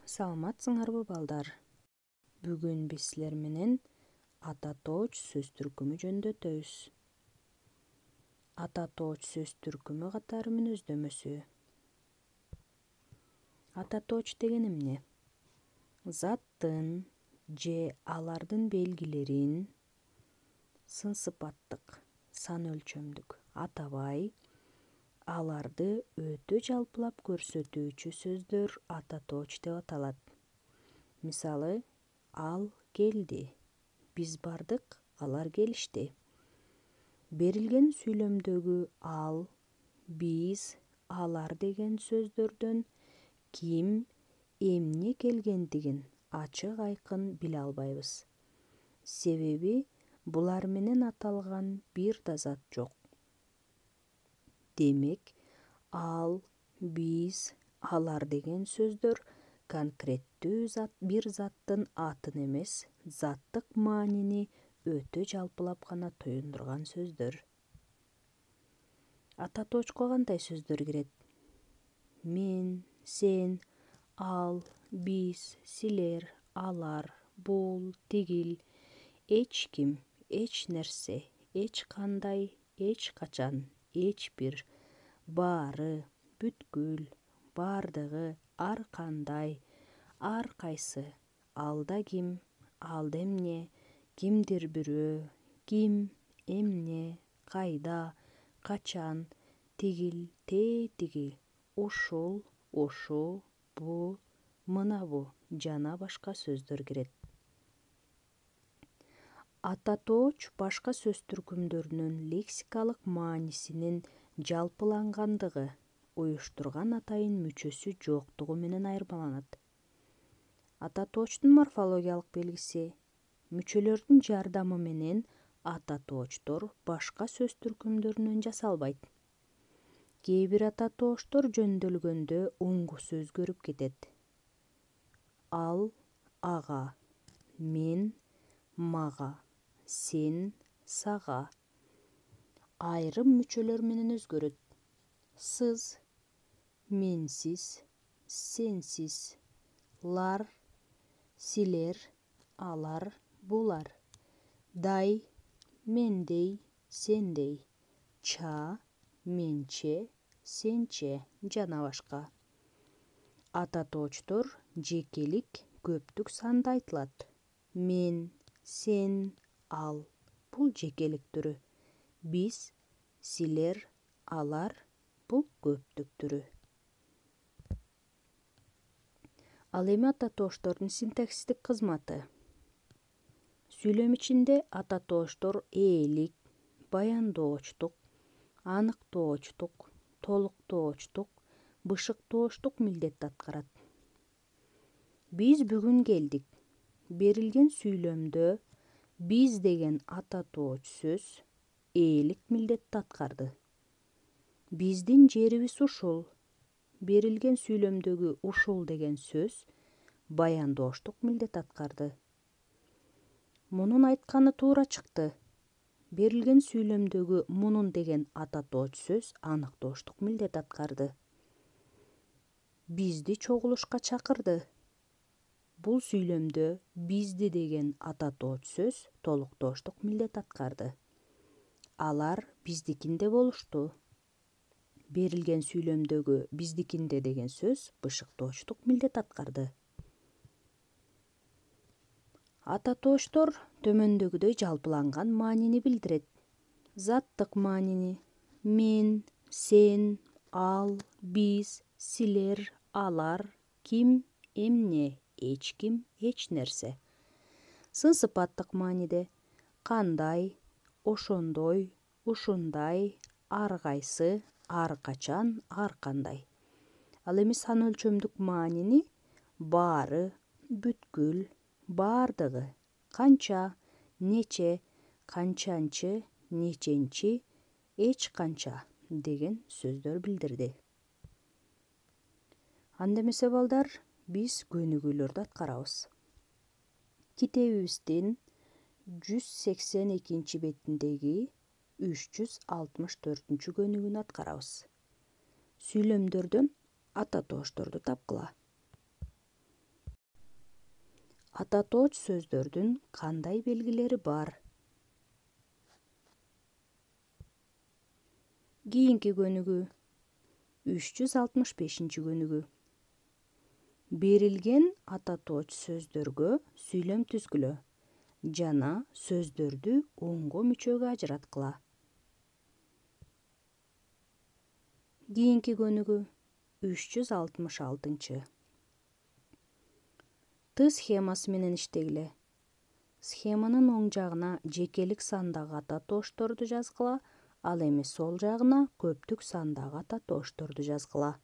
Саламатсыңарбы балдар? Бүгүн биз силер менен ата тооч сөз түркүмү жөнүндө өтөбүз. Ата тооч сөз түркүмү катары мүнөздөмөсү. Ата тооч деген эмне? Заттын же алардын белгилерин сын сыпаттык, сан өлчөмдүк атабай, аларды өтө жалпылап көрсөтүүчү сөздөр ата тооч деп аталат. Мисалы, ал келди, биз бардык, алар келишти. Берилген сүйлөмдөгү ал, биз, алар деген сөздөрдөн ким, эмне келгендигин ачык айкын биле албайбыз. Себеби булар менен аталган бир да зат жок. Демек, ал, биз, алар деген сөздөр конкреттүү бир заттын атын эмес, заттык маанини өтө жалпылап гана туюндурган сөздөр. Ата тоочко кандай сөздөр кирет? Мен, сен, ал, биз, силер, алар, бул, тигил, эч ким, эч нерсе, эч кандай, эч качан, эч бир, баары, бүткүл, бардыгы, ар кандай, ар кайсы, алда ким, алда эмне, кимдир бирөө, ким, эмне, кайда, качан, тигил, тетиги, ушул, ушу, бу, мынабу жана башка сөздөр кирет. Ата тооч башка сөз түркүмдөрүнүн лексикалык маанисинин жалпылангандыгы, уюштурган атайын мүчөсү жоктугу менен айырмаланат. Ата тоочтун морфологиялык белгиси: мүчөлөрдүн жардамы менен ата тоочтор башка сөз түркүмдөрүнөн жасалбайт. Кээ бир ата тоочтор жөндөөлгөндө уңгусу өзгөрүп кетет. Ал, ага, мен, мага, сен, сага. Айрым мүчөлөр менен өзгөрөт. Сыз, менсиз, сенсиз, лар, силер, алар, булар. Дай, мендей, сендей, ча, менче, сенче жана башка. Ата тоочтор жекелик көптүк санда айтылат. Мен, сен, ал — бул жекелик түрү. Биз, силер, алар — бул көптүк түрү. Ал эми ата тоочтордун синтаксистик кызматы. Сүйлөм ичинде ата тоочтор ээлик, баяндоочтук, аныктоочтук, толуктоочтук, бышыктоочтук милдетти аткарат. Биз бүгүн келдик. Берилген сүйлөмдө биз деген ата тооч сөз ээлик милдетти аткарды. Биздин жерибиз ушул. Берилген сүйлөмдөгү ушул деген сөз баяндооштук милдет аткарды. Мунун айтканы туура чыкты. Берилген сүйлөмдөгү мунун деген ата тооч сөз аныктооштук милдет аткарды. Бизди чогулушка чакырды. Бул сүйлөмдө бизди деген ата тооч сөз толуктооштук милдет аткарды. Алар биздикинде болушту. Берилген сүйлөмдөгү биздикинде деген сөз бышыктоочтук милдет аткарды. Ата тоочтор төмөндөгүдөй жалпыланган маанини билдирет. Заттык маанини: мен, сен, ал, биз, силер, алар, ким, эмне, эч ким, эч нерсе. Сын сыпаттык мааниде: кандай, ошондой, ушундай, ар кайсы, ар качан, ар кандай. Ал эми сан өлчөмдүк маанини: баары, бүткүл, баардыгы, канча, нече, канчанчы, неченчи, эч канча деген сөздөр билдирди. Анда эмесе балдар, биз көнүгүүлөрдү аткарабыз. Китебибиздин 182 бетиндеги 364 көнүгүүнү аткарабыз. Сүйлөмдөрдөн ата тоочторду тапкыла. Ататооч сөздөрдүн кандай белгилери бар? Кийинки көнүгүү. 365 көнүгүү. Берилген ататооч сөздөргө сүйлөм түзгүлө жана сөздөрдү онго мүчөгө ажыраткыла. Кийинки көнүгүү. 366. Т схемасы менен иштегиле. Схеманын оң жагына жекелик сандагы ататоошторду жазгыла, ал эми сол жагына көптүк сандагы ататоошторду жазгыла.